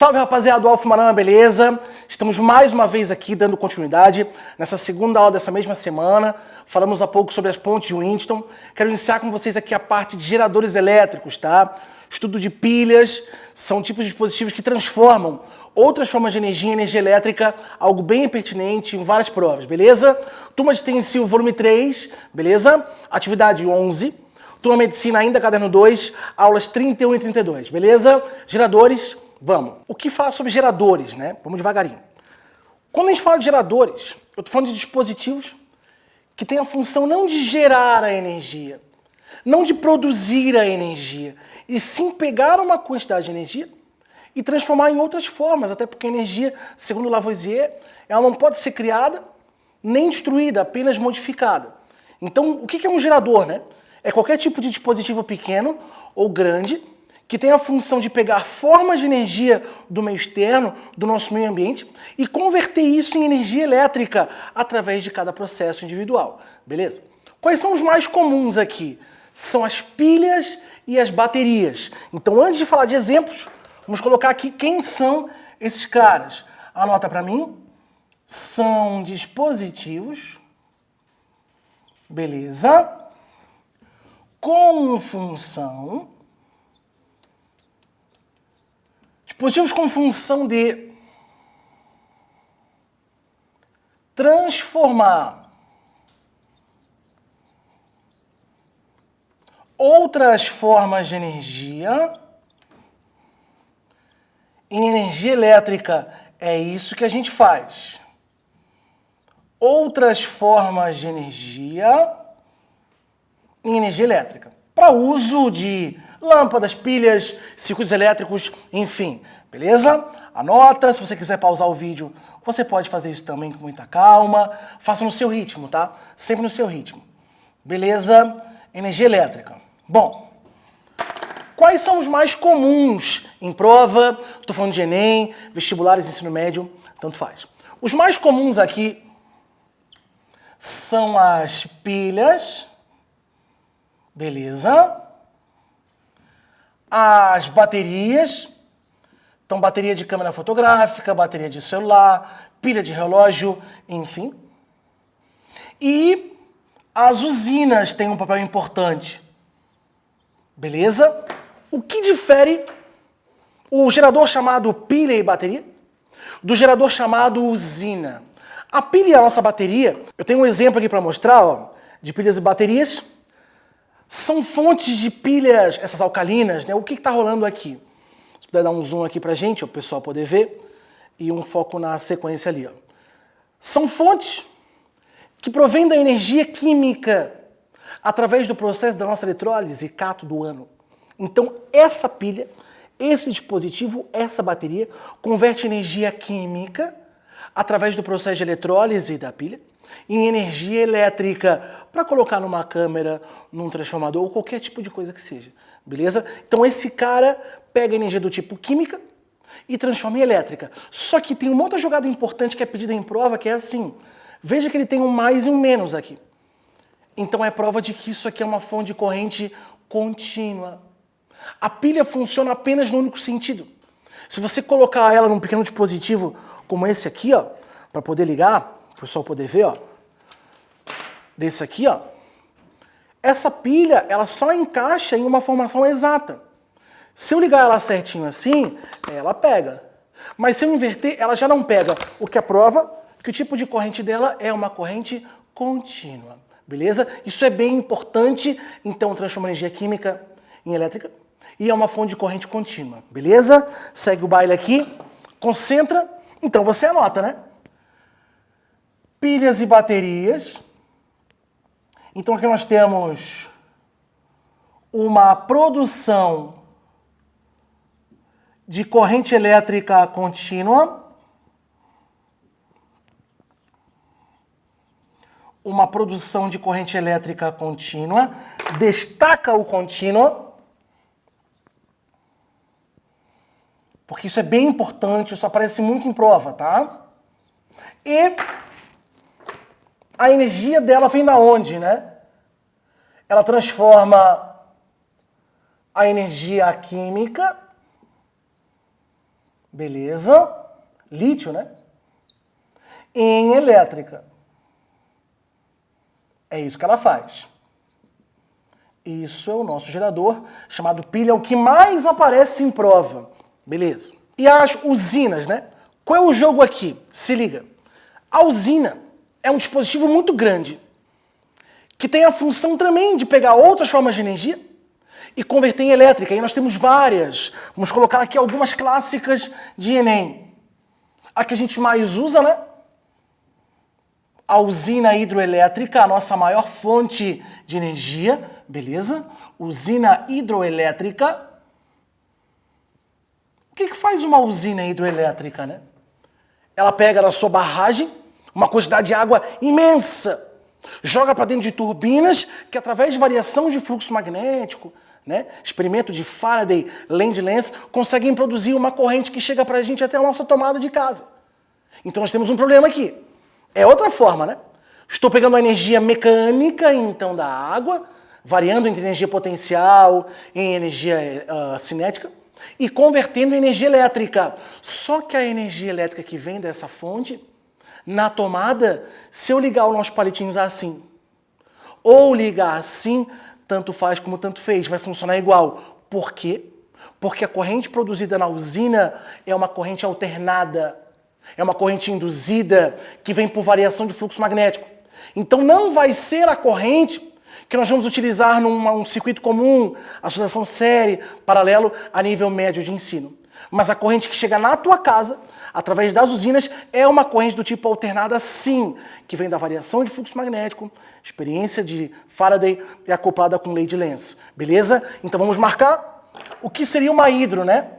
Salve, rapaziada do Alfa Marama, beleza? Estamos mais uma vez aqui dando continuidade nessa segunda aula dessa mesma semana. Falamos há pouco sobre as pontes de Windston. Quero iniciar com vocês aqui a parte de geradores elétricos, tá? Estudo de pilhas, são tipos de dispositivos que transformam outras formas de energia em energia elétrica, algo bem pertinente em várias provas, beleza? Turma de Tensil, volume 3, beleza? Atividade 11. Turma Medicina, ainda caderno 2, aulas 31 e 32, beleza? Geradores. Vamos. O que falar sobre geradores, né? Vamos devagarinho. Quando a gente fala de geradores, eu estou falando de dispositivos que têm a função não de gerar a energia, não de produzir a energia, e sim pegar uma quantidade de energia e transformar em outras formas, até porque a energia, segundo Lavoisier, ela não pode ser criada nem destruída, apenas modificada. Então, o que é um gerador, né? É qualquer tipo de dispositivo pequeno ou grande que tem a função de pegar formas de energia do meio externo, do nosso meio ambiente, e converter isso em energia elétrica através de cada processo individual, beleza? Quais são os mais comuns aqui? São as pilhas e as baterias. Então, antes de falar de exemplos, vamos colocar aqui quem são esses caras. Anota para mim. São dispositivos, beleza, com função... Dispositivos com função de transformar outras formas de energia em energia elétrica. É isso que a gente faz. Outras formas de energia em energia elétrica. Para uso de lâmpadas, pilhas, circuitos elétricos, enfim, beleza? Anota, se você quiser pausar o vídeo, você pode fazer isso também com muita calma. Faça no seu ritmo, tá? Sempre no seu ritmo. Beleza? Energia elétrica. Bom, quais são os mais comuns em prova? Estou falando de Enem, vestibulares, ensino médio, tanto faz. Os mais comuns aqui são as pilhas, beleza? As baterias, então bateria de câmera fotográfica, bateria de celular, pilha de relógio, enfim. E as usinas têm um papel importante, beleza? O que difere o gerador chamado pilha e bateria do gerador chamado usina? A pilha e a nossa bateria, eu tenho um exemplo aqui para mostrar, ó, de pilhas e baterias. São fontes de pilhas, essas alcalinas, né? O que está rolando aqui? Se puder dar um zoom aqui para a gente, o pessoal poder ver, e um foco na sequência ali. Ó. São fontes que provêm da energia química através do processo da nossa eletrólise, cato do ano. Então, essa pilha, esse dispositivo, essa bateria, converte energia química através do processo de eletrólise da pilha em energia elétrica para colocar numa câmera, num transformador ou qualquer tipo de coisa que seja, beleza? Então esse cara pega energia do tipo química e transforma em elétrica. Só que tem uma outra jogada importante que é pedida em prova, que é assim, veja que ele tem um mais e um menos aqui. Então é prova de que isso aqui é uma fonte de corrente contínua. A pilha funciona apenas no único sentido. Se você colocar ela num pequeno dispositivo como esse aqui, ó, para poder ligar, para o pessoal poder ver, ó, desse aqui, ó, essa pilha, ela só encaixa em uma formação exata. Se eu ligar ela certinho assim, ela pega. Mas se eu inverter, ela já não pega. O que prova que o tipo de corrente dela é uma corrente contínua, beleza? Isso é bem importante, então transforma energia química em elétrica e é uma fonte de corrente contínua, beleza? Segue o baile aqui, concentra, então você anota, né? Pilhas e baterias. Então aqui nós temos uma produção de corrente elétrica contínua, uma produção de corrente elétrica contínua, destaca o contínua, porque isso é bem importante, isso aparece muito em prova, tá? E a energia dela vem da onde, né? Ela transforma a energia química beleza? Lítio, né? Em elétrica. É isso que ela faz. Isso é o nosso gerador, chamado pilha, o que mais aparece em prova. Beleza. E as usinas, né? Qual é o jogo aqui? Se liga. A usina é um dispositivo muito grande, que tem a função também de pegar outras formas de energia e converter em elétrica. E nós temos várias. Vamos colocar aqui algumas clássicas de Enem. A que a gente mais usa, né? A usina hidroelétrica, a nossa maior fonte de energia, beleza? Usina hidroelétrica. O que faz uma usina hidroelétrica, né? Ela pega na sua barragem uma quantidade de água imensa, joga para dentro de turbinas que, através de variação de fluxo magnético, né, experimento de Faraday, Lend-Lenz, conseguem produzir uma corrente que chega para a gente até a nossa tomada de casa. Então nós temos um problema aqui. É outra forma, né? Estou pegando a energia mecânica, então, da água, variando entre energia potencial e energia cinética, e convertendo em energia elétrica. Só que a energia elétrica que vem dessa fonte, na tomada, se eu ligar os nossos palitinhos assim, ou ligar assim, tanto faz como tanto fez, vai funcionar igual. Por quê? Porque a corrente produzida na usina é uma corrente alternada. É uma corrente induzida que vem por variação de fluxo magnético. Então não vai ser a corrente que nós vamos utilizar num circuito comum, associação série, paralelo, a nível médio de ensino. Mas a corrente que chega na tua casa, através das usinas, é uma corrente do tipo alternada, sim, que vem da variação de fluxo magnético, experiência de Faraday e acoplada com lei de Lenz. Beleza? Então vamos marcar o que seria uma hidro, né?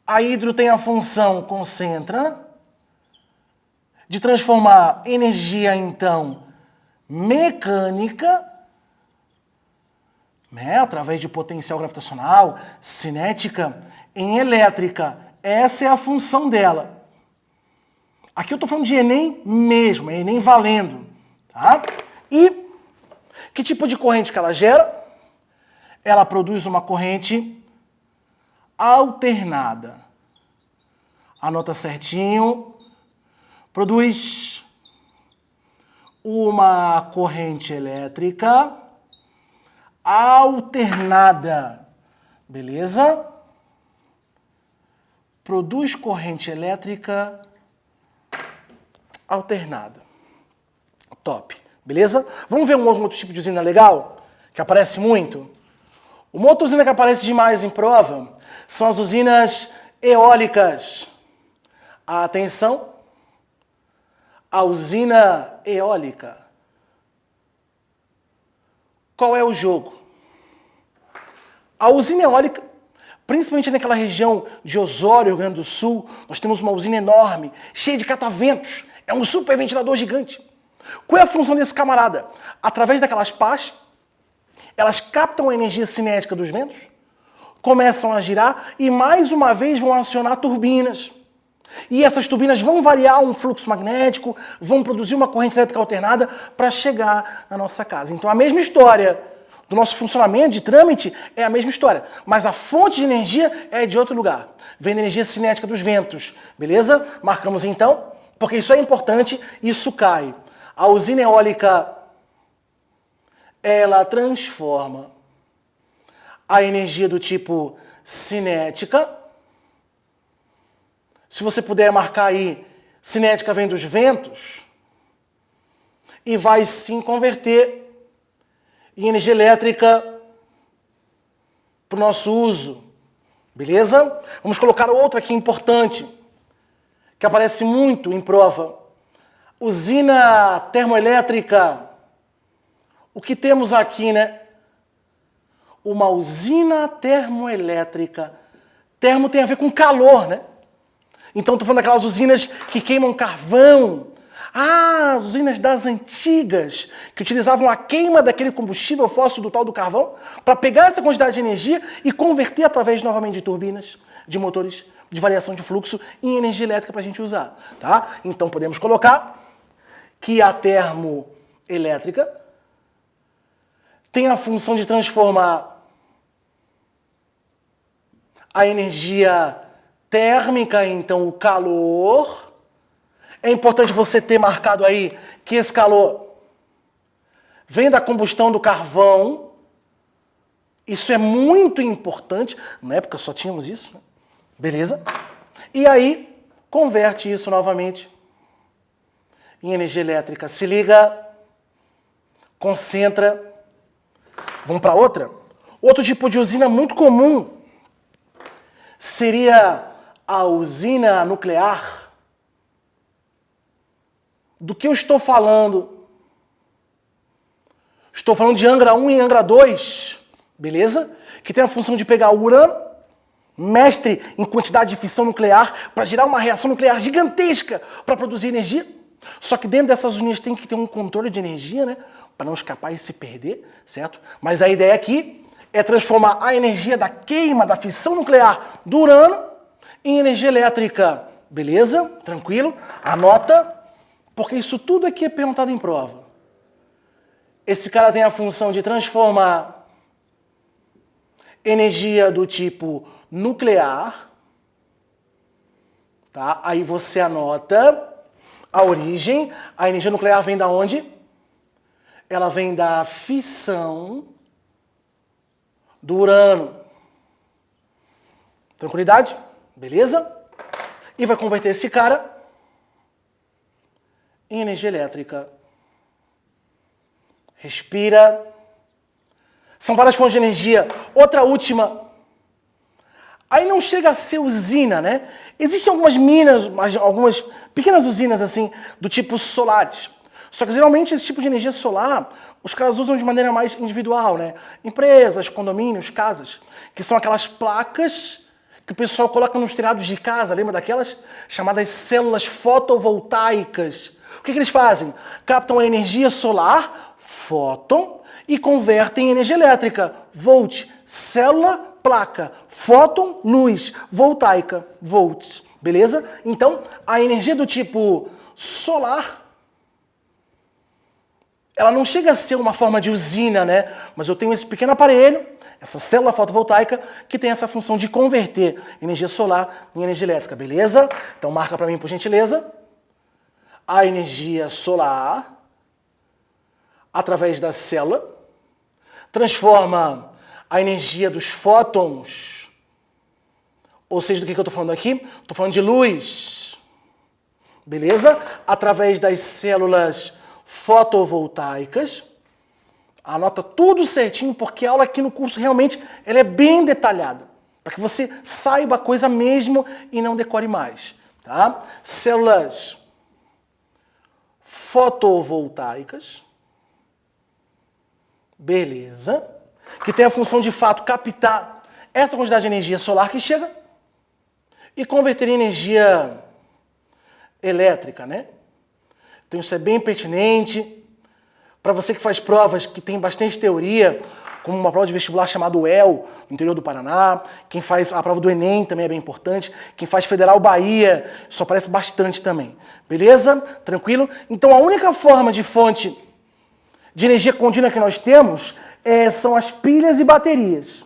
A hidro tem a função concentra de transformar energia, então, mecânica, né, através de potencial gravitacional, cinética, em elétrica. Essa é a função dela. Aqui eu estou falando de Enem mesmo, é Enem valendo. Tá? E que tipo de corrente que ela gera? Ela produz uma corrente alternada. Anota certinho. Produz uma corrente elétrica alternada. Beleza? Produz corrente elétrica alternada. Top. Beleza? Vamos ver um outro tipo de usina legal? Que aparece muito? Uma outra usina que aparece demais em prova são as usinas eólicas. Atenção, a usina eólica. Qual é o jogo? A usina eólica, principalmente naquela região de Osório, Rio Grande do Sul, nós temos uma usina enorme, cheia de cataventos. É um superventilador gigante. Qual é a função desse camarada? Através daquelas pás, elas captam a energia cinética dos ventos, começam a girar e mais uma vez vão acionar turbinas. E essas turbinas vão variar um fluxo magnético, vão produzir uma corrente elétrica alternada para chegar na nossa casa. Então a mesma história do nosso funcionamento de trâmite é a mesma história, mas a fonte de energia é de outro lugar. Vem da energia cinética dos ventos, beleza? Marcamos então, porque isso é importante, isso cai. A usina eólica, ela transforma a energia do tipo cinética. Se você puder marcar aí, cinética vem dos ventos e vai sim converter em energia elétrica para o nosso uso. Beleza? Vamos colocar outra aqui importante, que aparece muito em prova. Usina termoelétrica. O que temos aqui, né? Uma usina termoelétrica. Termo tem a ver com calor, né? Então estou falando daquelas usinas que queimam carvão. Ah, as usinas das antigas, que utilizavam a queima daquele combustível fóssil do tal do carvão, para pegar essa quantidade de energia e converter através novamente de turbinas, de motores de variação de fluxo em energia elétrica para a gente usar. Tá? Então podemos colocar que a termoelétrica tem a função de transformar a energia térmica, então o calor. É importante você ter marcado aí que esse calor vem da combustão do carvão. Isso é muito importante. Na época só tínhamos isso, né? Beleza? E aí, converte isso novamente em energia elétrica. Se liga, concentra. Vamos para outra? Outro tipo de usina muito comum seria a usina nuclear. Do que eu estou falando? Estou falando de Angra 1 e Angra 2, beleza? Que tem a função de pegar o urânio, mestre em quantidade de fissão nuclear, para gerar uma reação nuclear gigantesca para produzir energia. Só que dentro dessas usinas tem que ter um controle de energia, né? Para não escapar e se perder, certo? Mas a ideia aqui é transformar a energia da queima, da fissão nuclear do urânio em energia elétrica. Beleza? Tranquilo? Anota, porque isso tudo aqui é perguntado em prova. Esse cara tem a função de transformar energia do tipo nuclear, tá? Aí você anota a origem. A energia nuclear vem da onde? Ela vem da fissão do urânio. Tranquilidade? Beleza? E vai converter esse cara em energia elétrica. Respira. São várias fontes de energia. Outra última. Aí não chega a ser usina, né? Existem algumas minas, algumas pequenas usinas assim, do tipo solares. Só que geralmente esse tipo de energia solar, os caras usam de maneira mais individual, né? Empresas, condomínios, casas, que são aquelas placas que o pessoal coloca nos telhados de casa, lembra daquelas? Chamadas células fotovoltaicas. O que eles fazem? Captam a energia solar, fóton, e convertem em energia elétrica. Volt, célula, placa. Fóton, luz. Voltaica, volts. Beleza? Então, a energia do tipo solar, ela não chega a ser uma forma de usina, né? Mas eu tenho esse pequeno aparelho, essa célula fotovoltaica, que tem essa função de converter energia solar em energia elétrica. Beleza? Então, marca para mim, por gentileza. A energia solar, através da célula, transforma a energia dos fótons, ou seja, do que eu estou falando aqui? Estou falando de luz, beleza? Através das células fotovoltaicas. Anota tudo certinho, porque a aula aqui no curso realmente ela é bem detalhada, para que você saiba a coisa mesmo e não decore mais, tá? Células fotovoltaicas, beleza, que tem a função de fato captar essa quantidade de energia solar que chega e converter em energia elétrica, né? Então isso é bem pertinente para você que faz provas que tem bastante teoria, como uma prova de vestibular chamada UEL, no interior do Paraná. Quem faz a prova do Enem também é bem importante. Quem faz Federal Bahia, isso aparece bastante também. Beleza? Tranquilo? Então a única forma de fonte de energia contínua que nós temos são as pilhas e baterias.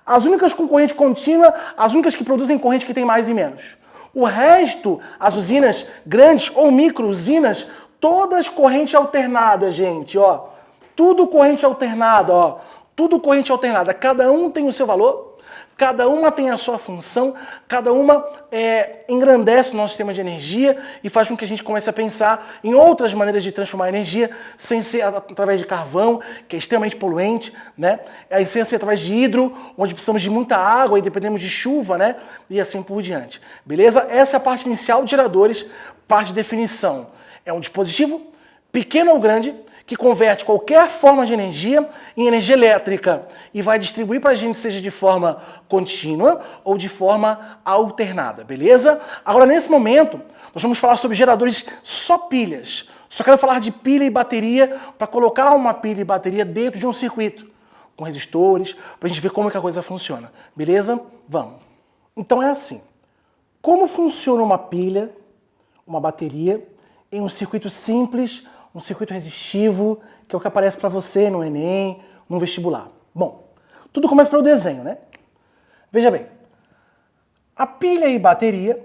As únicas com corrente contínua, as únicas que produzem corrente que tem mais e menos. O resto, as usinas grandes ou micro-usinas, todas corrente alternada, gente, ó. Tudo corrente alternada, ó. Tudo corrente alternada. Cada um tem o seu valor, cada uma tem a sua função, cada uma engrandece o nosso sistema de energia e faz com que a gente comece a pensar em outras maneiras de transformar a energia, sem ser através de carvão, que é extremamente poluente, né? Sem ser através de hidro, onde precisamos de muita água e dependemos de chuva, né? E assim por diante. Beleza? Essa é a parte inicial de geradores, parte de definição. É um dispositivo, pequeno ou grande, que converte qualquer forma de energia em energia elétrica e vai distribuir para a gente, seja de forma contínua ou de forma alternada, beleza? Agora, nesse momento, nós vamos falar sobre geradores só pilhas. Só quero falar de pilha e bateria para colocar uma pilha e bateria dentro de um circuito, com resistores, para a gente ver como é que a coisa funciona, beleza? Vamos. Então é assim, como funciona uma pilha, uma bateria, em um circuito simples, um circuito resistivo, que é o que aparece para você no Enem, no vestibular. Bom, tudo começa pelo desenho, né? Veja bem, A pilha e bateria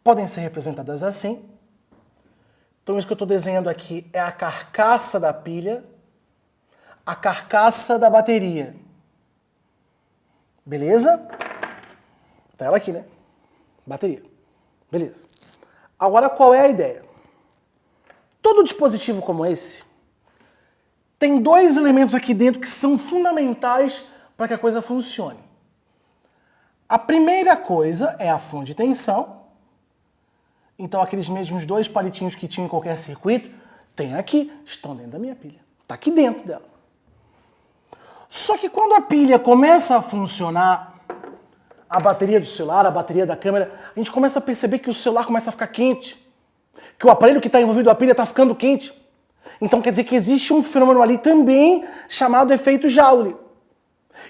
podem ser representadas assim. Então isso que eu estou desenhando aqui é a carcaça da pilha, a carcaça da bateria. Beleza? Tá ela aqui, né? Bateria. Beleza. Agora qual é a ideia? Todo dispositivo como esse tem dois elementos aqui dentro que são fundamentais para que a coisa funcione. A primeira coisa é a fonte de tensão. Então aqueles mesmos dois palitinhos que tinham em qualquer circuito, tem aqui, estão dentro da minha pilha. Está aqui dentro dela. Só que quando a pilha começa a funcionar, a bateria do celular, a bateria da câmera, a gente começa a perceber que o celular começa a ficar quente. Que o aparelho que está envolvido a pilha está ficando quente. Então quer dizer que existe um fenômeno ali também chamado efeito Joule.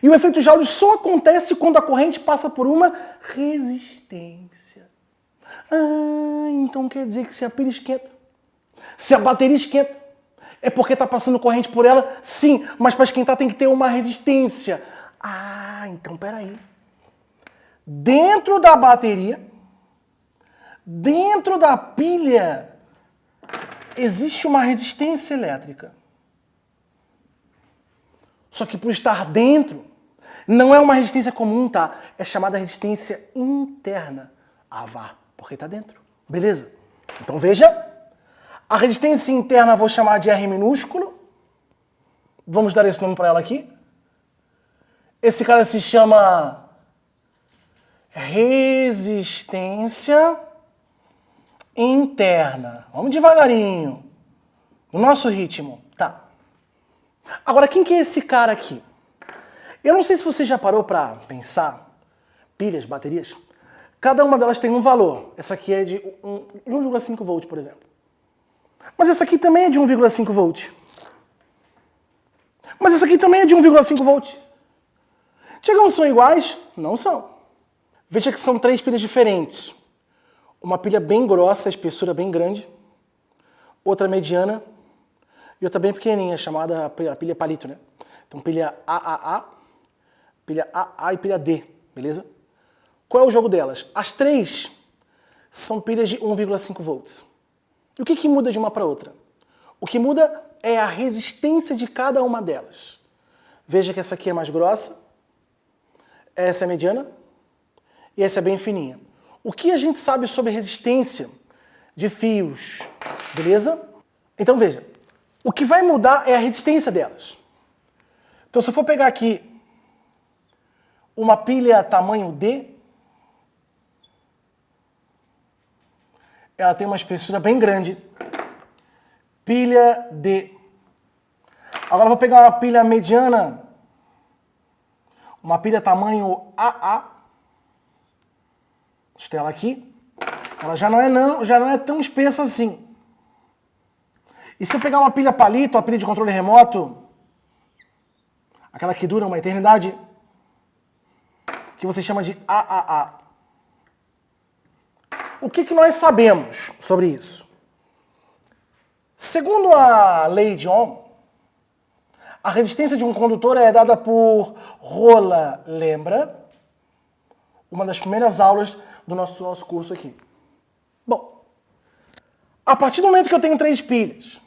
E o efeito Joule só acontece quando a corrente passa por uma resistência. Ah, então quer dizer que se a pilha esquenta, se a bateria esquenta, é porque está passando corrente por ela? Sim, mas para esquentar tem que ter uma resistência. Ah, então peraí. Dentro da bateria, dentro da pilha, existe uma resistência elétrica. Só que por estar dentro, não é uma resistência comum, tá? É chamada resistência interna. Ah, vá, porque está dentro. Beleza? Então veja, a resistência interna eu vou chamar de R minúsculo. Vamos dar esse nome para ela aqui. Esse cara se chama resistência interna. Vamos devagarinho. No nosso ritmo. Tá. Agora, quem que é esse cara aqui? Eu não sei se você já parou para pensar. Pilhas, baterias. Cada uma delas tem um valor. Essa aqui é de 1,5 volt, por exemplo. Mas essa aqui também é de 1,5 volt. Mas essa aqui também é de 1,5 volt. Tiagão, são iguais? Não são. Veja que são três pilhas diferentes. Uma pilha bem grossa, espessura bem grande. Outra mediana. E outra bem pequenininha, chamada a pilha palito, né? Então pilha AAA, pilha AA e pilha D, beleza? Qual é o jogo delas? As três são pilhas de 1,5 volts. E o que muda de uma para outra? O que muda é a resistência de cada uma delas. Veja que essa aqui é mais grossa, essa é mediana e essa é bem fininha. O que a gente sabe sobre resistência de fios, beleza? Então veja, o que vai mudar é a resistência delas. Então se eu for pegar aqui uma pilha tamanho D, ela tem uma espessura bem grande. Pilha D. Agora eu vou pegar uma pilha mediana, uma pilha tamanho AA. Deixa ela aqui. Ela já não é tão espessa assim. E se eu pegar uma pilha palito, uma pilha de controle remoto, aquela que dura uma eternidade, que você chama de AAA. O que nós sabemos sobre isso? Segundo a lei de Ohm, a resistência de um condutor é dada por rola, lembra? Uma das primeiras aulas do nosso curso aqui. Bom, a partir do momento que eu tenho três pilhas,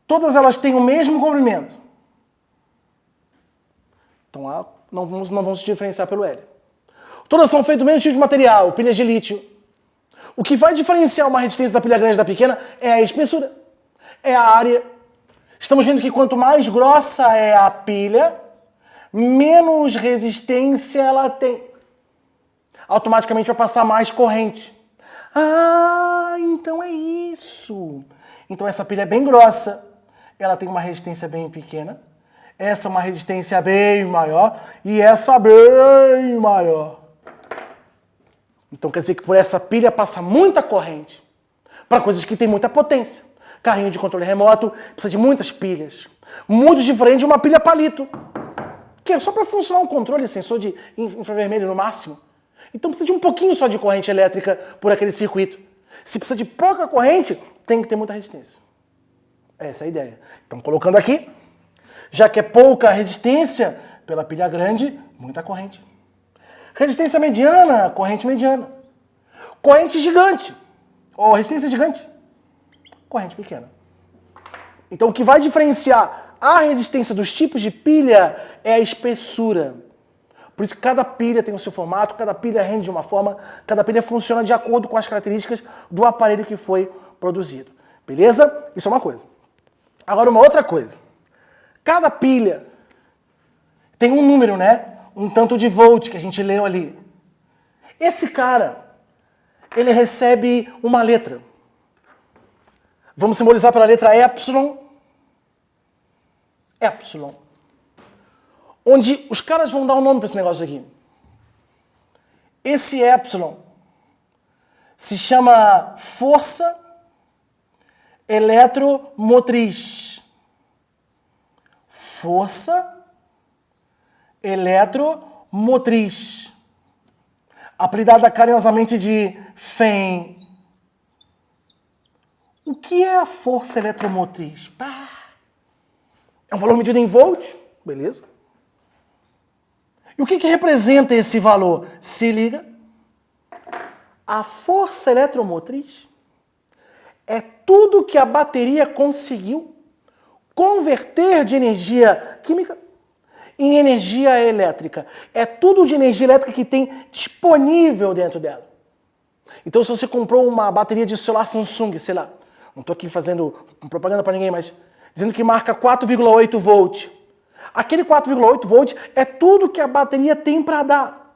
todas elas têm o mesmo comprimento. Então não vamos se diferenciar pelo L. Todas são feitas do mesmo tipo de material, pilhas de lítio. O que vai diferenciar uma resistência da pilha grande da pequena é a espessura, é a área. Estamos vendo que quanto mais grossa é a pilha, menos resistência ela tem. Automaticamente vai passar mais corrente. Ah, então é isso. Então essa pilha é bem grossa, ela tem uma resistência bem pequena, essa é uma resistência bem maior e essa bem maior. Então quer dizer que por essa pilha passa muita corrente para coisas que têm muita potência. Carrinho de controle remoto precisa de muitas pilhas. Muito diferente de uma pilha palito, que é só para funcionar um controle, sensor de infravermelho no máximo. Então precisa de um pouquinho só de corrente elétrica por aquele circuito. Se precisa de pouca corrente, tem que ter muita resistência. Essa é a ideia. Então colocando aqui, já que é pouca resistência, pela pilha grande, muita corrente. Resistência mediana, corrente mediana. Corrente gigante, ou resistência gigante, corrente pequena. Então o que vai diferenciar a resistência dos tipos de pilha é a espessura. Por isso que cada pilha tem o seu formato, cada pilha rende de uma forma, cada pilha funciona de acordo com as características do aparelho que foi produzido. Beleza? Isso é uma coisa. Agora uma outra coisa. Cada pilha tem um número, né? Um tanto de volt que a gente leu ali. Esse cara, ele recebe uma letra. Vamos simbolizar pela letra epsilon. Epsilon. Onde os caras vão dar um nome para esse negócio aqui. Esse epsilon se chama força eletromotriz. Força eletromotriz. Apelidada carinhosamente de FEM. O que é a força eletromotriz? Pá. É um valor medido em volt, beleza? E o que representa esse valor? Se liga. A força eletromotriz é tudo que a bateria conseguiu converter de energia química em energia elétrica. É tudo de energia elétrica que tem disponível dentro dela. Então, se você comprou uma bateria de celular Samsung, sei lá, não estou aqui fazendo propaganda para ninguém, mas dizendo que marca 4,8 volt. Aquele 4,8 volt é tudo que a bateria tem para dar.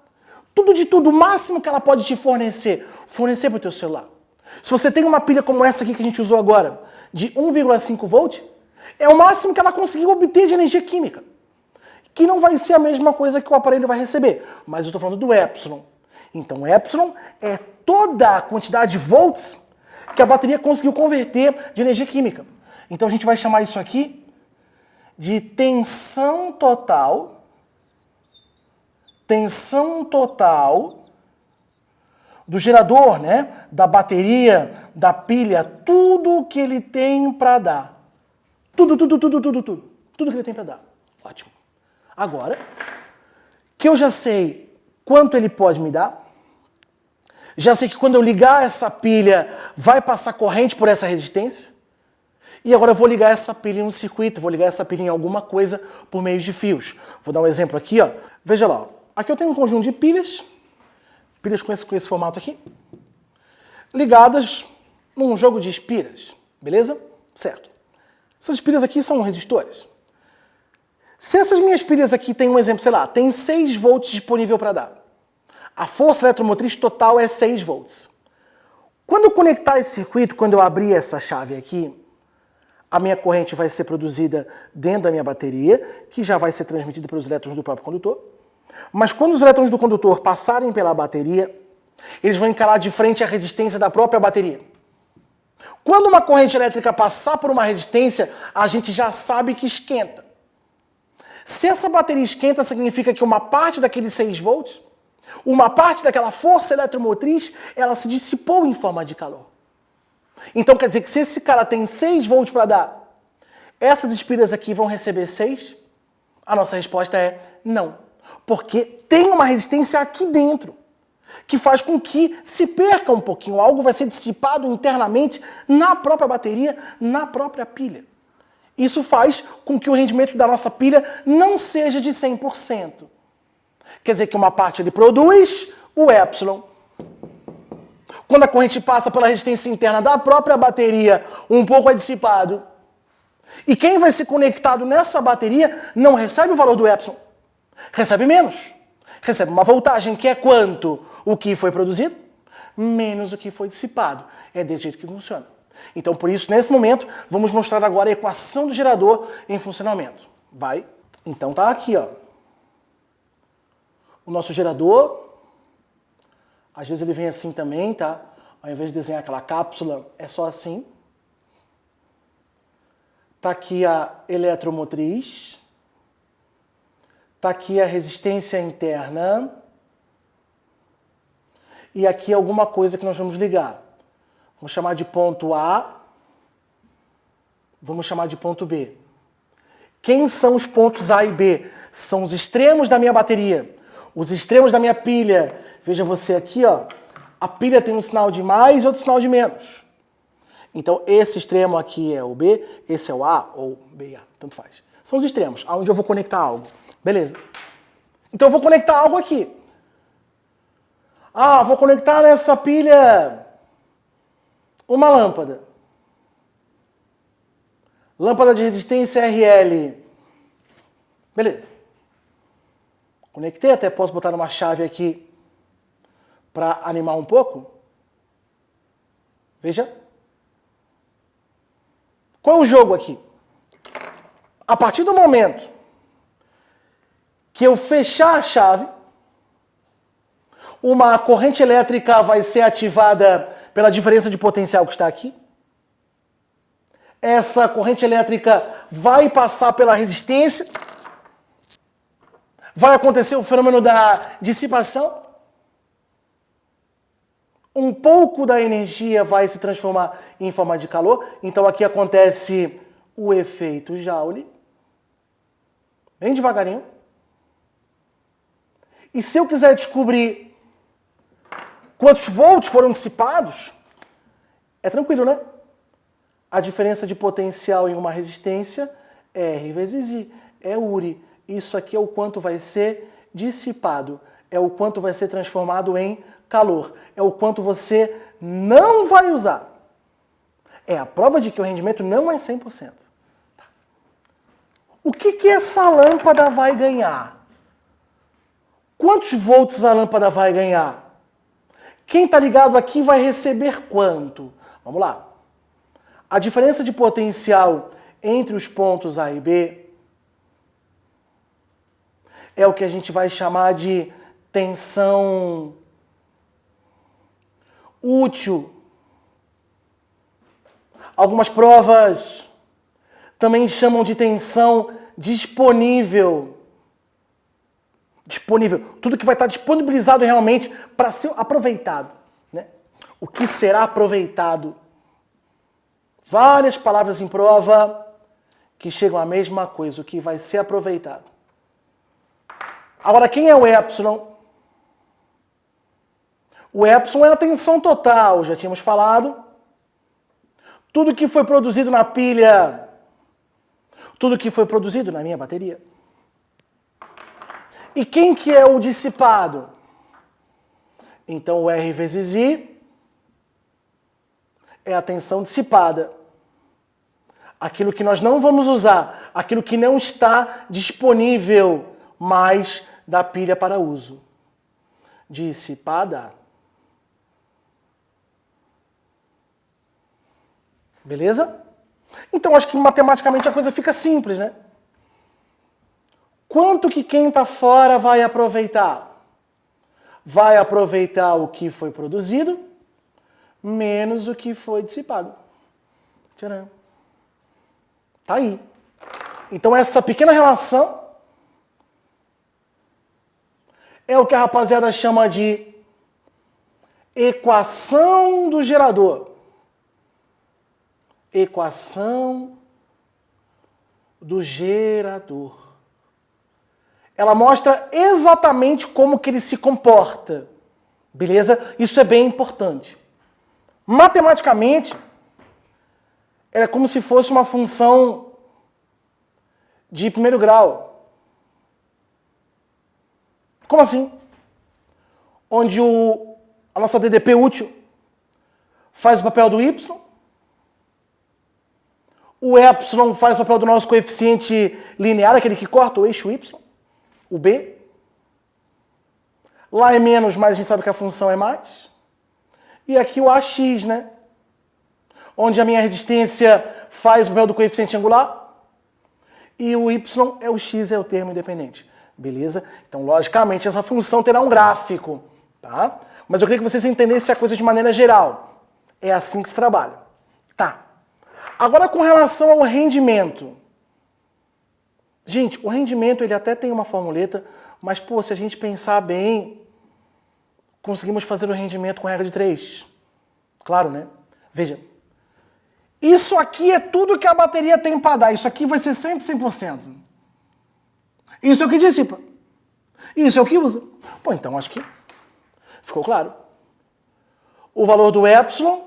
Tudo de tudo, o máximo que ela pode te fornecer para o teu celular. Se você tem uma pilha como essa aqui que a gente usou agora, de 1,5 volt, é o máximo que ela conseguiu obter de energia química. Que não vai ser a mesma coisa que o aparelho vai receber. Mas eu estou falando do epsilon. Então, epsilon é toda a quantidade de volts que a bateria conseguiu converter de energia química. Então, a gente vai chamar isso aqui de tensão total do gerador, né? Da bateria, da pilha, tudo que ele tem para dar. Tudo que ele tem para dar. Ótimo. Agora, que eu já sei quanto ele pode me dar, já sei que quando eu ligar essa pilha vai passar corrente por essa resistência, e agora eu vou ligar essa pilha em um circuito, vou ligar essa pilha em alguma coisa por meio de fios. Vou dar um exemplo aqui, ó. Veja lá, ó. Aqui eu tenho um conjunto de pilhas com esse formato aqui, ligadas num jogo de espiras, beleza? Certo. Essas pilhas aqui são resistores. Se essas minhas pilhas aqui têm um exemplo, sei lá, tem 6 volts disponível para dar. A força eletromotriz total é 6 volts. Quando eu conectar esse circuito, quando eu abrir essa chave aqui, a minha corrente vai ser produzida dentro da minha bateria, que já vai ser transmitida pelos elétrons do próprio condutor. Mas quando os elétrons do condutor passarem pela bateria, eles vão encarar de frente a resistência da própria bateria. Quando uma corrente elétrica passar por uma resistência, a gente já sabe que esquenta. Se essa bateria esquenta, significa que uma parte daqueles 6 volts, uma parte daquela força eletromotriz, ela se dissipou em forma de calor. Então quer dizer que se esse cara tem 6 volts para dar, essas espiras aqui vão receber 6? A nossa resposta é não. Porque tem uma resistência aqui dentro, que faz com que se perca um pouquinho. Algo vai ser dissipado internamente na própria bateria, na própria pilha. Isso faz com que o rendimento da nossa pilha não seja de 100%. Quer dizer que uma parte ele produz o epsilon. Quando a corrente passa pela resistência interna da própria bateria, um pouco é dissipado. E quem vai ser conectado nessa bateria não recebe o valor do epsilon. Recebe menos. Recebe uma voltagem que é quanto? O que foi produzido menos o que foi dissipado. É desse jeito que funciona. Então, por isso, nesse momento, vamos mostrar agora a equação do gerador em funcionamento. Vai. Então, tá aqui, ó. O nosso gerador. Às vezes ele vem assim também, tá? Ao invés de desenhar aquela cápsula, é só assim. Tá aqui a eletromotriz. Tá aqui a resistência interna. E aqui alguma coisa que nós vamos ligar. Vamos chamar de ponto A. Vamos chamar de ponto B. Quem são os pontos A e B? São os extremos da minha bateria. Os extremos da minha pilha, veja você aqui, ó, a pilha tem um sinal de mais e outro sinal de menos. Então, esse extremo aqui é o B, esse é o A ou BA, tanto faz. São os extremos, aonde eu vou conectar algo. Beleza. Então, eu vou conectar algo aqui. Ah, vou conectar nessa pilha uma lâmpada. Lâmpada de resistência RL. Beleza. Conectei, até posso botar uma chave aqui para animar um pouco. Veja. Qual é o jogo aqui? A partir do momento que eu fechar a chave, uma corrente elétrica vai ser ativada pela diferença de potencial que está aqui. Essa corrente elétrica vai passar pela resistência. Vai acontecer o fenômeno da dissipação. Um pouco da energia vai se transformar em forma de calor. Então aqui acontece o efeito Joule. Bem devagarinho. E se eu quiser descobrir quantos volts foram dissipados, é tranquilo, né? A diferença de potencial em uma resistência, R vezes I, é Uri. Isso aqui é o quanto vai ser dissipado, é o quanto vai ser transformado em calor, é o quanto você não vai usar. É a prova de que o rendimento não é 100%. O que essa lâmpada vai ganhar? Quantos volts a lâmpada vai ganhar? Quem está ligado aqui vai receber quanto? Vamos lá. A diferença de potencial entre os pontos A e B é o que a gente vai chamar de tensão útil. Algumas provas também chamam de tensão disponível. Disponível. Tudo que vai estar disponibilizado realmente para ser aproveitado. Né? O que será aproveitado? Várias palavras em prova que chegam à mesma coisa, o que vai ser aproveitado. Agora, quem é o epsilon? O epsilon é a tensão total, já tínhamos falado. Tudo que foi produzido na pilha, tudo que foi produzido na minha bateria. E quem que é o dissipado? Então, o R vezes I é a tensão dissipada. Aquilo que nós não vamos usar, aquilo que não está disponível mais da pilha para uso. Dissipada. Beleza? Então, acho que matematicamente a coisa fica simples, né? Quanto que quem está fora vai aproveitar? Vai aproveitar o que foi produzido menos o que foi dissipado. Tcharam. Tá aí. Então essa pequena relação é o que a rapaziada chama de equação do gerador. Equação do gerador. Ela mostra exatamente como que ele se comporta. Beleza? Isso é bem importante. Matematicamente, é como se fosse uma função de primeiro grau. Como assim? Onde a nossa DDP útil faz o papel do Y, o epsilon faz o papel do nosso coeficiente linear, aquele que corta o eixo Y, o B. Lá é menos, mas a gente sabe que a função é mais. E aqui o AX, né? Onde a minha resistência faz o papel do coeficiente angular, e o Y é o X, é o termo independente. Beleza? Então, logicamente, essa função terá um gráfico, tá? Mas eu queria que vocês entendessem a coisa de maneira geral. É assim que se trabalha. Tá. Agora, com relação ao rendimento. Gente, o rendimento, ele até tem uma formuleta, mas, pô, se a gente pensar bem, conseguimos fazer o rendimento com regra de 3. Claro, né? Veja. Isso aqui é tudo que a bateria tem para dar. Isso aqui vai ser sempre 100%. Isso é o que dissipa. Isso é o que usa. Pô, então acho que ficou claro. O valor do epsilon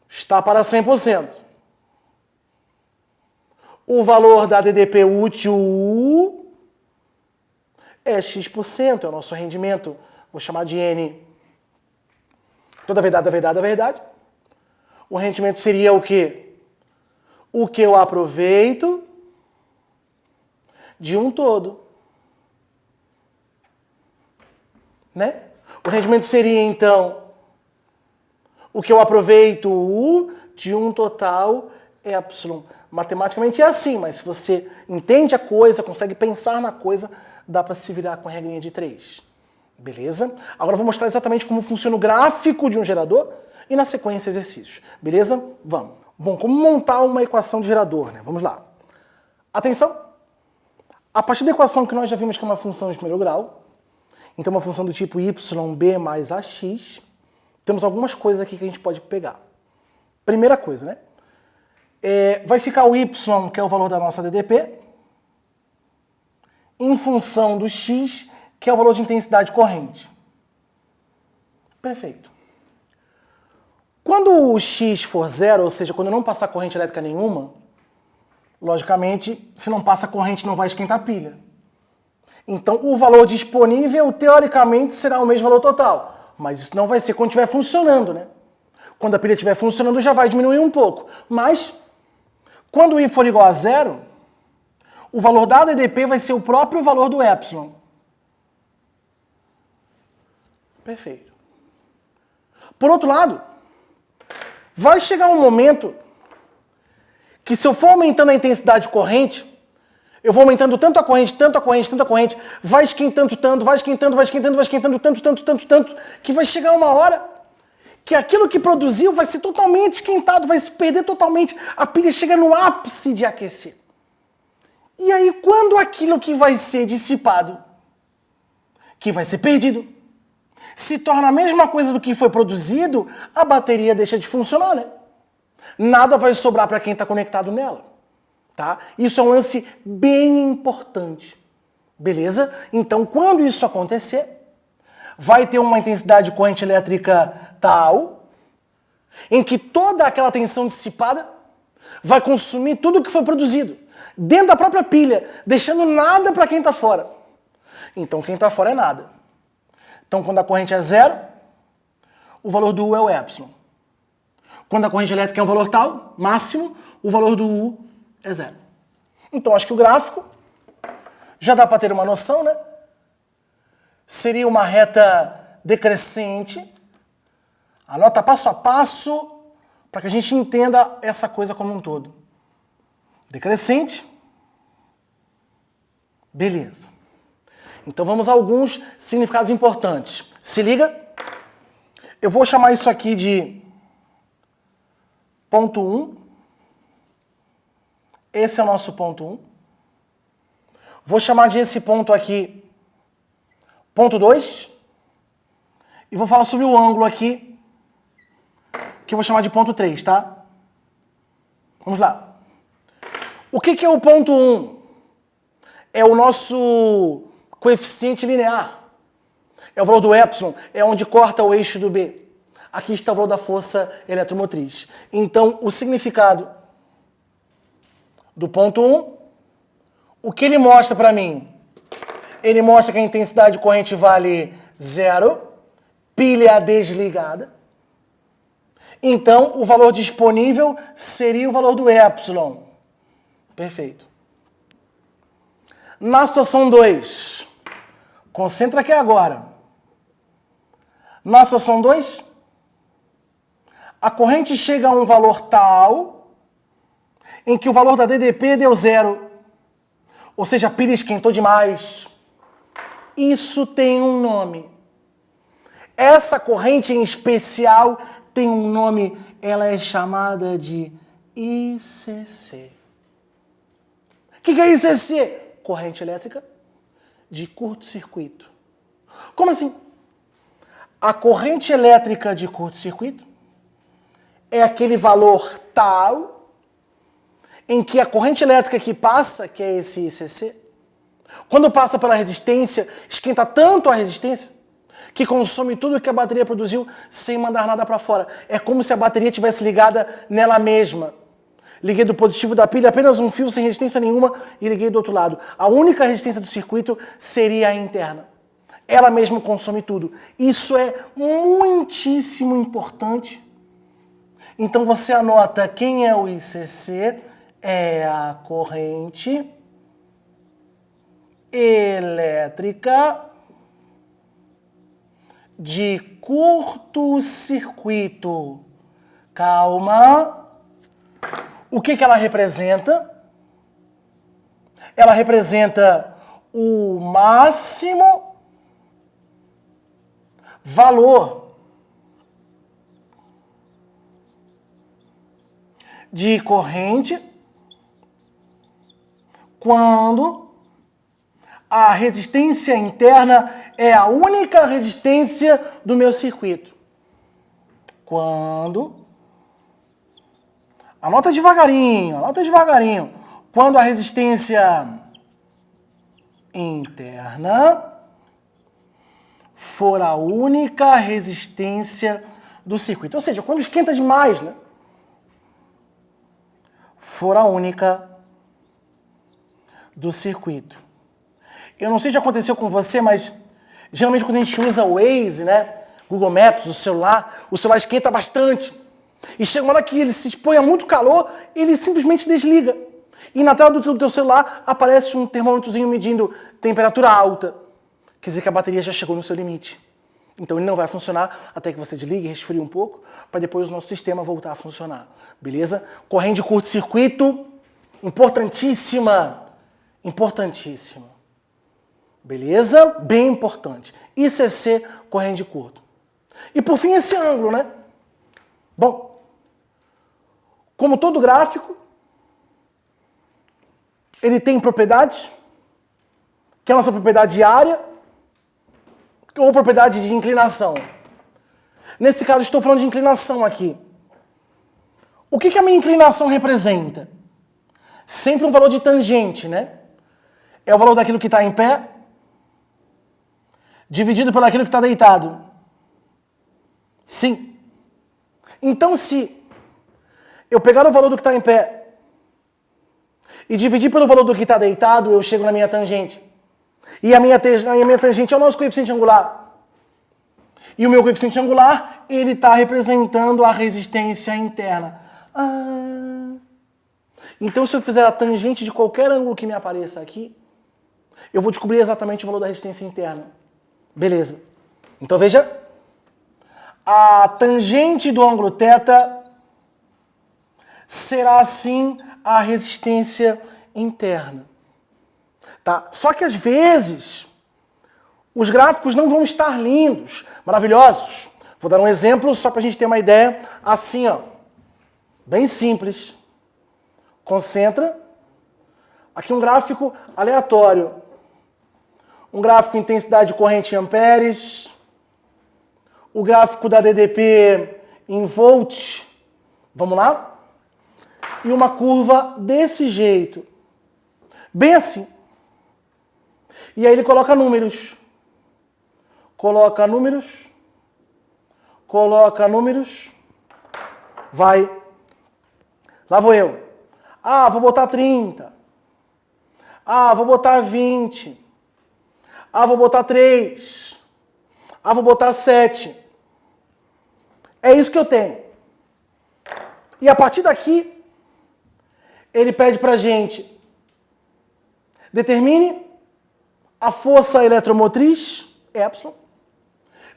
está para 100%. O valor da DDP útil é X%, é o nosso rendimento. Vou chamar de N. Toda verdade, verdade. O rendimento seria o quê? O que eu aproveito de um todo. Né? O rendimento seria, então, o que eu aproveito de um total epsilon. Matematicamente é assim, mas se você entende a coisa, consegue pensar na coisa, dá para se virar com a regrinha de 3. Beleza? Agora eu vou mostrar exatamente como funciona o gráfico de um gerador e na sequência exercícios. Beleza? Vamos. Bom, como montar uma equação de gerador, né? Vamos lá. Atenção! A partir da equação que nós já vimos que é uma função de primeiro grau, então uma função do tipo yb mais ax, temos algumas coisas aqui que a gente pode pegar. Primeira coisa, né? Vai ficar o y, que é o valor da nossa DDP, em função do x, que é o valor de intensidade corrente. Perfeito. Quando o x for zero, ou seja, quando não passar corrente elétrica nenhuma, logicamente, se não passa corrente, não vai esquentar a pilha. Então, o valor disponível, teoricamente, será o mesmo valor total. Mas isso não vai ser quando estiver funcionando, né? Quando a pilha estiver funcionando, já vai diminuir um pouco. Mas, quando I for igual a zero, o valor da DDP vai ser o próprio valor do epsilon. Perfeito. Por outro lado, vai chegar um momento que se eu for aumentando a intensidade corrente, eu vou aumentando tanto a corrente, vai esquentando tanto, vai esquentando tanto, que vai chegar uma hora que aquilo que produziu vai ser totalmente esquentado, vai se perder totalmente, a pilha chega no ápice de aquecer. E aí, quando aquilo que vai ser dissipado, que vai ser perdido, se torna a mesma coisa do que foi produzido, a bateria deixa de funcionar, né? Nada vai sobrar para quem está conectado nela. Tá? Isso é um lance bem importante. Beleza? Então, quando isso acontecer, vai ter uma intensidade de corrente elétrica tal, em que toda aquela tensão dissipada vai consumir tudo que foi produzido, dentro da própria pilha, deixando nada para quem está fora. Então, quem está fora é nada. Então, quando a corrente é zero, o valor do U é o epsilon. Quando a corrente elétrica é um valor tal, máximo, o valor do U é zero. Então, acho que o gráfico já dá para ter uma noção, né? Seria uma reta decrescente. Anota passo a passo para que a gente entenda essa coisa como um todo. Decrescente. Beleza. Então, vamos a alguns significados importantes. Se liga. Eu vou chamar isso aqui de ponto 1. Esse é o nosso ponto 1. Vou chamar de esse ponto aqui ponto 2. E vou falar sobre o ângulo aqui, que eu vou chamar de ponto 3, tá? Vamos lá. O que é o ponto 1? É o nosso coeficiente linear. É o valor do epsilon, é onde corta o eixo do B. Aqui está o valor da força eletromotriz. Então, o significado do ponto 1, o que ele mostra para mim? Ele mostra que a intensidade de corrente vale 0, pilha desligada. Então, o valor disponível seria o valor do epsilon. Perfeito. Na situação 2, concentra aqui agora. Na situação 2, a corrente chega a um valor tal em que o valor da DDP deu 0. Ou seja, a pilha esquentou demais. Isso tem um nome. Essa corrente em especial tem um nome. Ela é chamada de ICC. O que é ICC? Corrente elétrica de curto-circuito. Como assim? A corrente elétrica de curto-circuito é aquele valor tal em que a corrente elétrica que passa, que é esse ICC, Quando passa pela resistência, esquenta tanto a resistência que consome tudo que a bateria produziu sem mandar nada para fora. É como se a bateria estivesse ligada nela mesma. Liguei do positivo da pilha, apenas um fio sem resistência nenhuma, e liguei do outro lado. A única resistência do circuito seria a interna. Ela mesma consome tudo. Isso é muitíssimo importante. Então você anota quem é o ICC, é a corrente elétrica de curto-circuito. Calma. O que ela representa? Ela representa o máximo valor de corrente quando a resistência interna é a única resistência do meu circuito. Anota devagarinho. Quando a resistência interna for a única resistência do circuito. Ou seja, quando esquenta demais, né? For a única do circuito. Eu não sei se já aconteceu com você, mas geralmente quando a gente usa o Waze, né? Google Maps, o celular esquenta bastante. E chega uma hora que ele se expõe a muito calor, ele simplesmente desliga. E na tela do teu celular aparece um termômetrozinho medindo temperatura alta. Quer dizer que a bateria já chegou no seu limite. Então ele não vai funcionar até que você desligue, resfrie um pouco, para depois o nosso sistema voltar a funcionar. Beleza? Corrente de curto-circuito, importantíssima. Beleza? Bem importante. ICC, corrente de curto. E por fim esse ângulo, né? Bom, como todo gráfico, ele tem propriedades, que é a nossa propriedade de área, ou propriedade de inclinação. Nesse caso, estou falando de inclinação aqui. O que a minha inclinação representa? Sempre um valor de tangente, né? É o valor daquilo que está em pé, dividido por aquilo que está deitado. Sim. Então, se eu pegar o valor do que está em pé e dividir pelo valor do que está deitado, eu chego na minha tangente. E a minha tangente é o nosso coeficiente angular. E o meu coeficiente angular, ele está representando a resistência interna. Então, se eu fizer a tangente de qualquer ângulo que me apareça aqui, eu vou descobrir exatamente o valor da resistência interna. Beleza. Então, veja. A tangente do ângulo θ será, assim, a resistência interna. Tá? Só que, às vezes, os gráficos não vão estar lindos, maravilhosos. Vou dar um exemplo só para a gente ter uma ideia. Assim, ó. Bem simples. Concentra. Aqui um gráfico aleatório. Um gráfico de intensidade de corrente em amperes. O gráfico da DDP em volt. Vamos lá? E uma curva desse jeito. Bem assim. E aí ele coloca números. Coloca números. Vai. Lá vou eu. Vou botar 30. Vou botar 20. Vou botar 3. Vou botar 7. É isso que eu tenho. E a partir daqui, ele pede pra gente determine a força eletromotriz, E,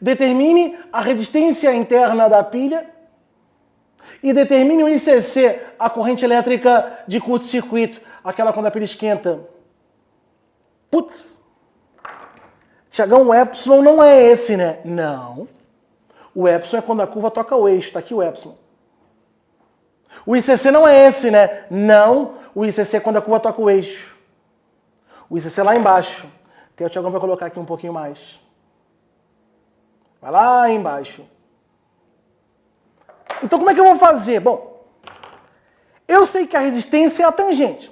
determine a resistência interna da pilha e determine o ICC, a corrente elétrica de curto-circuito, aquela quando a pilha esquenta. Putz! Tiagão, o epsilon não é esse, né? Não. O epsilon é quando a curva toca o eixo. Está aqui o epsilon. O ICC não é esse, né? Não. O ICC é quando a curva toca o eixo. O ICC é lá embaixo. O Tiagão vai colocar aqui um pouquinho mais. Vai lá embaixo. Então como é que eu vou fazer? Bom, eu sei que a resistência é a tangente.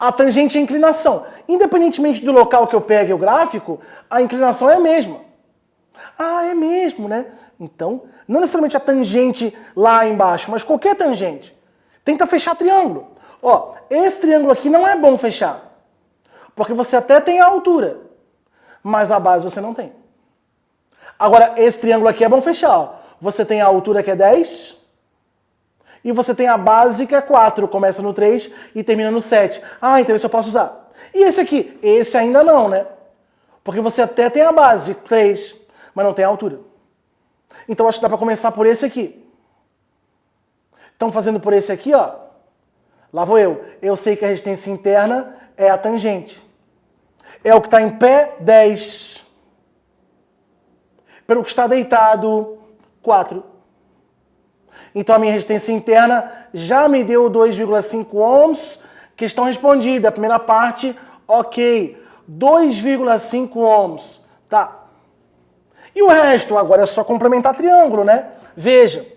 A tangente é a inclinação. Independentemente do local que eu pegue o gráfico, a inclinação é a mesma. Ah, é mesmo, né? Então, não necessariamente a tangente lá embaixo, mas qualquer tangente. Tenta fechar triângulo. Ó, esse triângulo aqui não é bom fechar. Porque você até tem a altura, mas a base você não tem. Agora, esse triângulo aqui é bom fechar. Ó. Você tem a altura que é 10 e você tem a base que é 4. Começa no 3 e termina no 7. Ah, então esse eu posso usar. E esse aqui? Esse ainda não, né? Porque você até tem a base, 3, mas não tem a altura. Então acho que dá para começar por esse aqui. Então fazendo por esse aqui, ó. Lá vou eu. Eu sei que a resistência interna é a tangente. É o que está em pé, 10. Pelo que está deitado, 4. Então a minha resistência interna já me deu 2,5 ohms. Questão respondida. A primeira parte, ok. 2,5 ohms. Tá. E o resto? Agora é só complementar triângulo, né? Veja.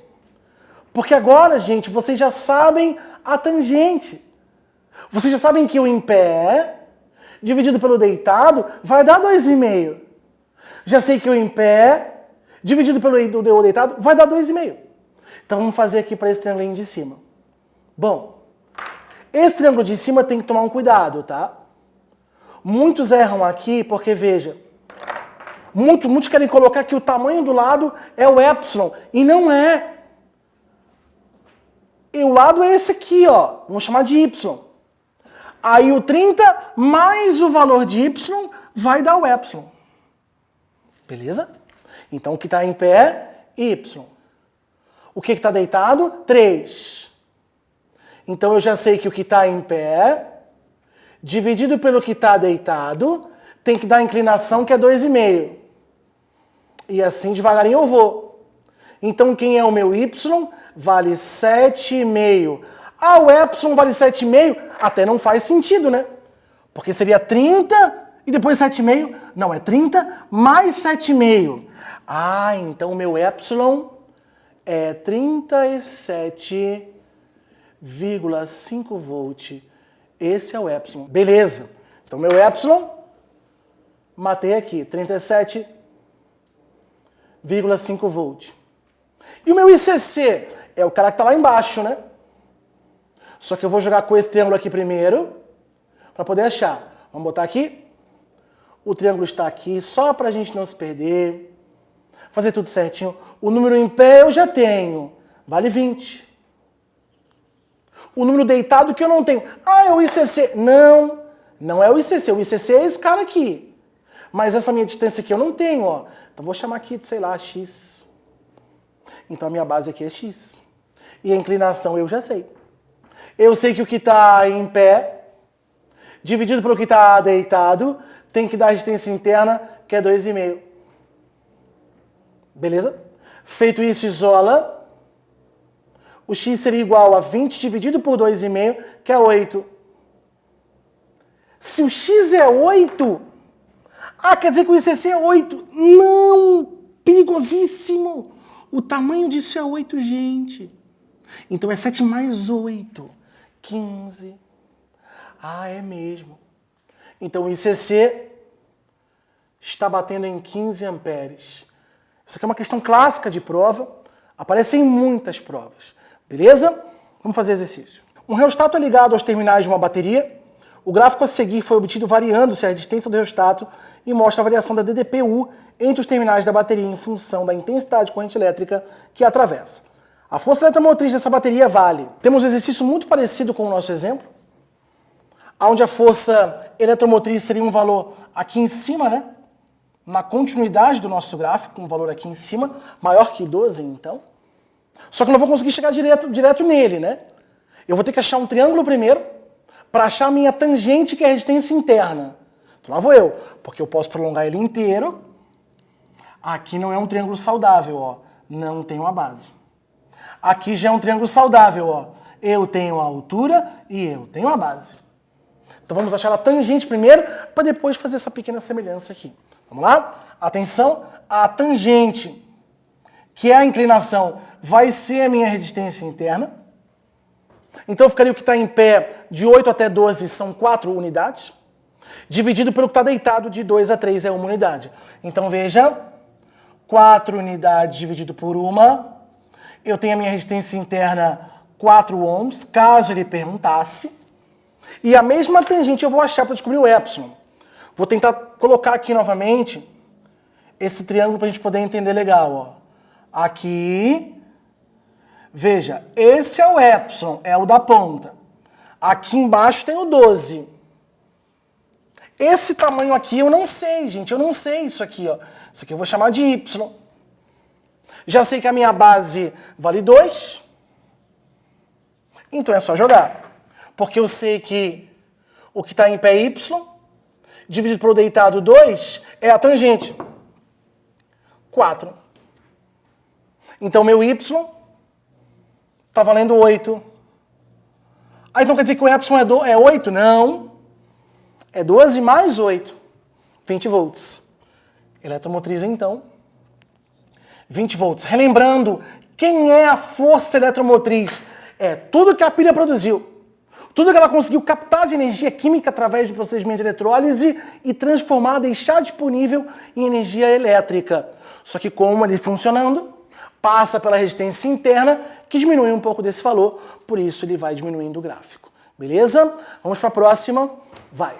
Porque agora, gente, vocês já sabem a tangente. Vocês já sabem que o em pé, dividido pelo deitado, vai dar 2,5. Já sei que o em pé, dividido pelo deitado, vai dar 2,5. Então vamos fazer aqui para esse triângulo de cima. Bom, esse triângulo de cima tem que tomar um cuidado, tá? Muitos erram aqui porque, veja, muitos querem colocar que o tamanho do lado é o epsilon, e não é. E o lado é esse aqui, ó. Vamos chamar de y. Aí o 30 mais o valor de y vai dar o epsilon. Beleza? Então o que está em pé, y. O que está deitado? 3. Então eu já sei que o que está em pé, dividido pelo que está deitado, tem que dar a inclinação que é 2,5. E assim devagarinho eu vou. Então quem é o meu y? Vale 7,5. Ah, o epsilon vale 7,5? Até não faz sentido, né? Porque seria 30 e depois 7,5. Não, é 30 mais 7,5. Ah, então o meu epsilon é 37,5 volt. Esse é o epsilon. Beleza. Então meu epsilon, matei aqui, 37,5 volt. E o meu ICC? É o cara que está lá embaixo, né? Só que eu vou jogar com esse triângulo aqui primeiro, para poder achar. Vamos botar aqui. O triângulo está aqui, só para a gente não se perder. Fazer tudo certinho. O número em pé eu já tenho. Vale 20. O número deitado que eu não tenho. Ah, é o ICC. Não, não é o ICC. O ICC é esse cara aqui. Mas essa minha distância aqui eu não tenho, ó. Então vou chamar aqui de, sei lá, x. Então a minha base aqui é x. E a inclinação eu já sei. Eu sei que o que está em pé, dividido pelo que está deitado, tem que dar a resistência interna, que é 2,5. Beleza? Feito isso, isola. O x seria igual a 20 dividido por 2,5, que é 8. Se o x é 8, quer dizer que o ICC é 8. Não! Perigosíssimo! O tamanho disso é 8, gente. Então é 7 mais 8. 15. Ah, é mesmo. Então o ICC está batendo em 15 amperes. Isso aqui é uma questão clássica de prova. Aparece em muitas provas. Beleza? Vamos fazer exercício. Um reostato é ligado aos terminais de uma bateria. O gráfico a seguir foi obtido variando-se a resistência do reostato e mostra a variação da DDPU entre os terminais da bateria em função da intensidade de corrente elétrica que a atravessa. A força eletromotriz dessa bateria vale. Temos um exercício muito parecido com o nosso exemplo, onde a força eletromotriz seria um valor aqui em cima, né? Na continuidade do nosso gráfico, um valor aqui em cima, maior que 12, então. Só que eu não vou conseguir chegar direto nele, né? Eu vou ter que achar um triângulo primeiro, para achar a minha tangente, que é a resistência interna. Então lá vou eu, porque eu posso prolongar ele inteiro. Aqui não é um triângulo saudável, ó. Não tem uma base. Aqui já é um triângulo saudável, ó. Eu tenho a altura e eu tenho a base. Então vamos achar a tangente primeiro, para depois fazer essa pequena semelhança aqui. Vamos lá? Atenção, a tangente, que é a inclinação, vai ser a minha resistência interna. Então ficaria o que está em pé de 8 até 12 são 4 unidades, dividido pelo que está deitado de 2 a 3 é 1 unidade. Então veja, 4 unidades dividido por 1, eu tenho a minha resistência interna 4 ohms, caso ele perguntasse. E a mesma tangente eu vou achar para descobrir o epsilon. Vou tentar colocar aqui novamente esse triângulo para a gente poder entender legal. Ó. Aqui, veja, esse é o epsilon, é o da ponta. Aqui embaixo tem o 12. Esse tamanho aqui eu não sei, gente, eu não sei isso aqui. Ó. Isso aqui eu vou chamar de y. Já sei que a minha base vale 2, então é só jogar. Porque eu sei que o que está em pé é y, dividido pelo deitado 2, é a tangente. 4. Então meu y está valendo 8. Ah, então quer dizer que o epsilon é 8? Não. É 12 mais 8. 20 volts. Eletromotriz, então. 20 volts. Relembrando, quem é a força eletromotriz? É tudo que a pilha produziu. Tudo que ela conseguiu captar de energia química através do procedimento de eletrólise e transformar, deixar disponível em energia elétrica. Só que como ele funcionando, passa pela resistência interna, que diminui um pouco desse valor, por isso ele vai diminuindo o gráfico. Beleza? Vamos para a próxima. Vai.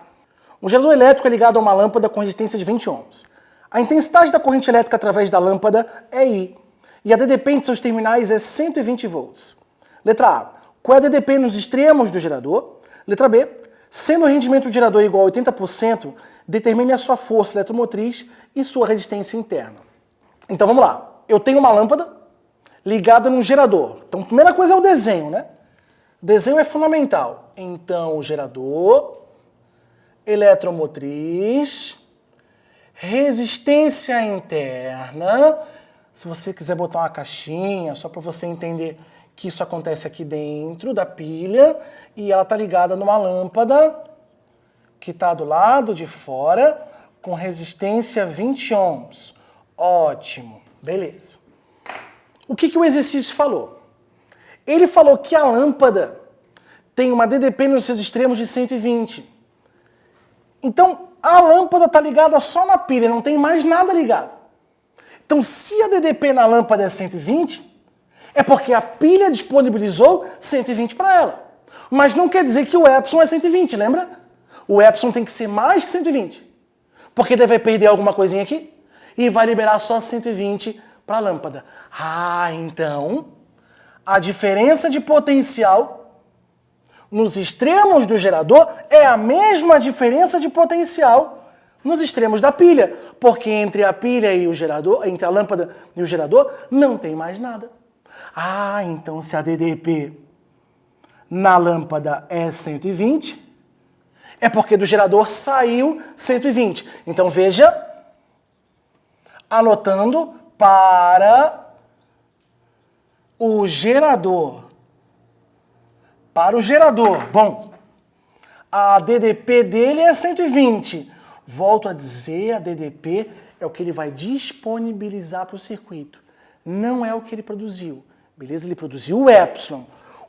Um gerador elétrico é ligado a uma lâmpada com resistência de 20 ohms. A intensidade da corrente elétrica através da lâmpada é I, e a DDP entre seus terminais é 120 volts. Letra A. Qual é a DDP nos extremos do gerador? Letra B. Sendo o rendimento do gerador igual a 80%, determine a sua força eletromotriz e sua resistência interna. Então vamos lá. Eu tenho uma lâmpada ligada num gerador. Então a primeira coisa é o desenho, né? O desenho é fundamental. Então o gerador, eletromotriz, resistência interna. Se você quiser botar uma caixinha, só para você entender que isso acontece aqui dentro da pilha e ela está ligada numa lâmpada que está do lado de fora com resistência 20 ohms. Ótimo, beleza. O que o exercício falou? Ele falou que a lâmpada tem uma DDP nos seus extremos de 120. Então, a lâmpada está ligada só na pilha, não tem mais nada ligado. Então, se a DDP na lâmpada é 120, é porque a pilha disponibilizou 120 para ela. Mas não quer dizer que o epsilon é 120, lembra? O epsilon tem que ser mais que 120. Porque deve perder alguma coisinha aqui e vai liberar só 120 para a lâmpada. Ah, então a diferença de potencial nos extremos do gerador é a mesma diferença de potencial nos extremos da pilha. Porque entre a pilha e o gerador, entre a lâmpada e o gerador, não tem mais nada. Ah, então se a DDP na lâmpada é 120, é porque do gerador saiu 120. Então veja, anotando para o gerador. Para o gerador, bom, a DDP dele é 120. Volto a dizer, a DDP é o que ele vai disponibilizar para o circuito. Não é o que ele produziu. Beleza? Ele produziu o epsilon.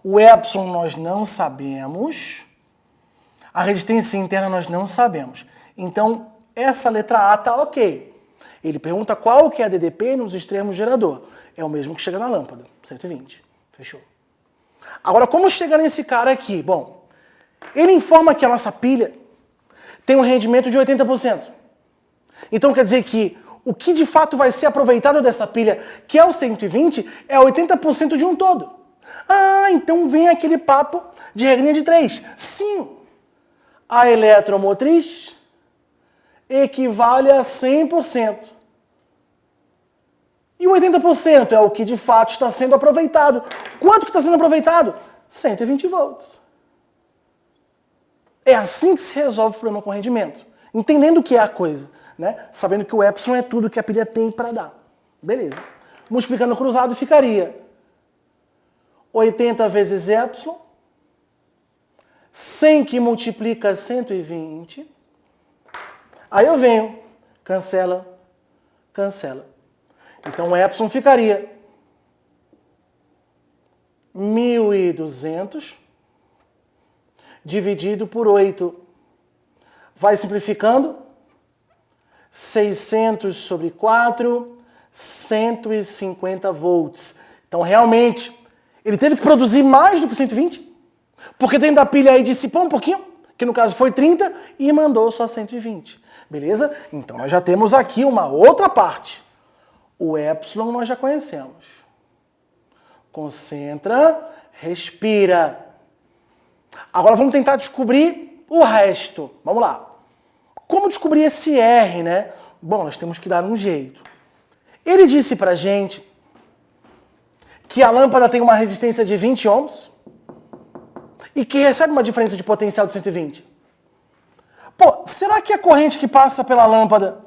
O epsilon nós não sabemos. A resistência interna nós não sabemos. Então, essa letra A está ok. Ele pergunta qual que é a DDP nos extremos do gerador. É o mesmo que chega na lâmpada, 120. Fechou. Agora, como chegar nesse cara aqui? Bom, ele informa que a nossa pilha tem um rendimento de 80%. Então, quer dizer que o que de fato vai ser aproveitado dessa pilha, que é o 120, é 80% de um todo. Ah, então vem aquele papo de regrinha de 3. Sim, a eletromotriz equivale a 100%. E o 80% é o que de fato está sendo aproveitado. Quanto que está sendo aproveitado? 120 volts. É assim que se resolve o problema com rendimento. Entendendo o que é a coisa. Né? Sabendo que o epsilon é tudo que a pilha tem para dar. Beleza. Multiplicando cruzado ficaria 80 vezes epsilon, 100 que multiplica 120. Aí eu venho, cancela, cancela. Então o epsilon ficaria 1.200 dividido por 8. Vai simplificando. 600 sobre 4, 150 volts. Então, realmente, ele teve que produzir mais do que 120, porque dentro da pilha aí dissipou um pouquinho, que no caso foi 30, e mandou só 120. Beleza? Então, nós já temos aqui uma outra parte. O epsilon nós já conhecemos. Concentra, respira. Agora vamos tentar descobrir o resto. Vamos lá. Como descobrir esse R, né? Bom, nós temos que dar um jeito. Ele disse pra gente que a lâmpada tem uma resistência de 20 ohms e que recebe uma diferença de potencial de 120. Pô, será que a corrente que passa pela lâmpada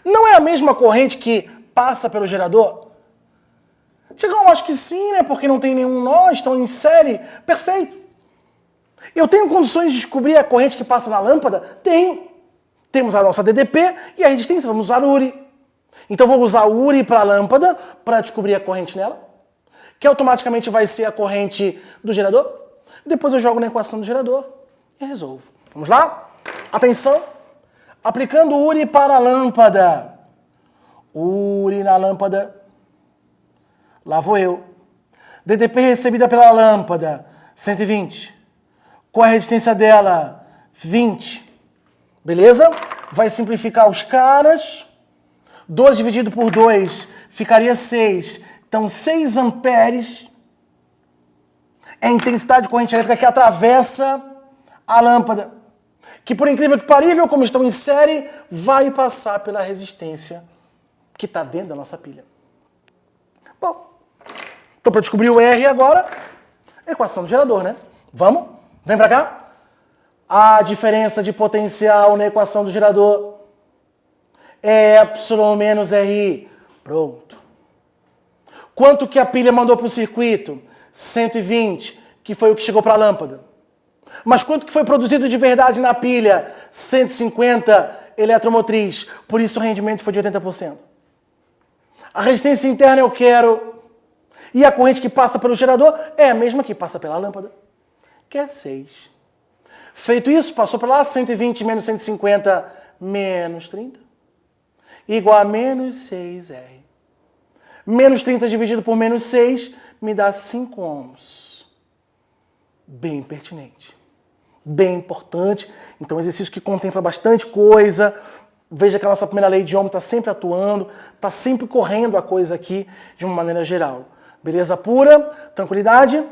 não é a mesma corrente que passa pelo gerador? Chegou, eu acho que sim, né? Porque não tem nenhum nó, estão em série. Perfeito. Eu tenho condições de descobrir a corrente que passa na lâmpada? Tenho. Temos a nossa DDP e a resistência, vamos usar o URI. Então vou usar o URI para a lâmpada para descobrir a corrente nela, que automaticamente vai ser a corrente do gerador. Depois eu jogo na equação do gerador e resolvo. Vamos lá? Atenção! Aplicando o URI para a lâmpada. URI na lâmpada. Lá vou eu. DDP recebida pela lâmpada, 120. Com a resistência dela, 20. Beleza? Vai simplificar os caras. 2 dividido por 2 ficaria 6. Então, 6 amperes é a intensidade de corrente elétrica que atravessa a lâmpada. Que, por incrível que parível, como estão em série, vai passar pela resistência que está dentro da nossa pilha. Bom, então para descobrir o R agora, equação do gerador, né? Vamos? Vem para cá. A diferença de potencial na equação do gerador é epsilon menos RI. Pronto. Quanto que a pilha mandou para o circuito? 120, que foi o que chegou para a lâmpada. Mas quanto que foi produzido de verdade na pilha? 150 eletromotriz. Por isso o rendimento foi de 80%. A resistência interna eu quero. E a corrente que passa pelo gerador é a mesma que passa pela lâmpada, que é 6. Feito isso, passou para lá, 120 menos 150 menos 30, igual a menos 6R. Menos 30 dividido por menos 6 me dá 5 ohms. Bem pertinente. Bem importante. Então, um exercício que contempla bastante coisa. Veja que a nossa primeira lei de Ohm está sempre atuando, está sempre correndo a coisa aqui de uma maneira geral. Beleza pura? Tranquilidade?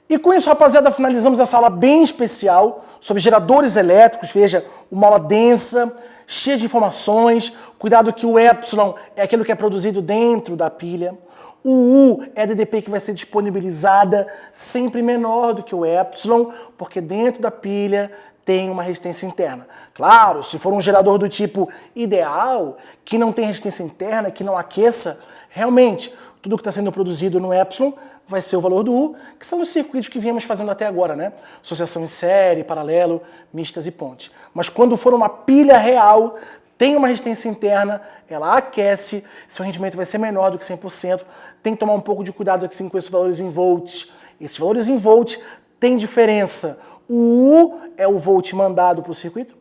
E com isso, rapaziada, finalizamos essa aula bem especial sobre geradores elétricos. Veja, uma aula densa, cheia de informações. Cuidado que o epsilon é aquilo que é produzido dentro da pilha. O U é a DDP que vai ser disponibilizada, sempre menor do que o epsilon, porque dentro da pilha tem uma resistência interna. Claro, se for um gerador do tipo ideal, que não tem resistência interna, que não aqueça, realmente, tudo que está sendo produzido no epsilon vai ser o valor do U, que são os circuitos que viemos fazendo até agora, né? Associação em série, paralelo, mistas e pontes. Mas quando for uma pilha real, tem uma resistência interna, ela aquece, seu rendimento vai ser menor do que 100%. Tem que tomar um pouco de cuidado aqui com esses valores em volts. Esses valores em volts têm diferença. O U é o volt mandado para o circuito,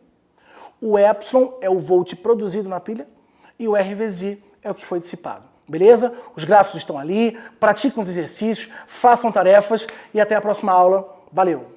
o epsilon é o volt produzido na pilha e o R vezes I é o que foi dissipado. Beleza? Os gráficos estão ali, pratiquem os exercícios, façam tarefas e até a próxima aula. Valeu!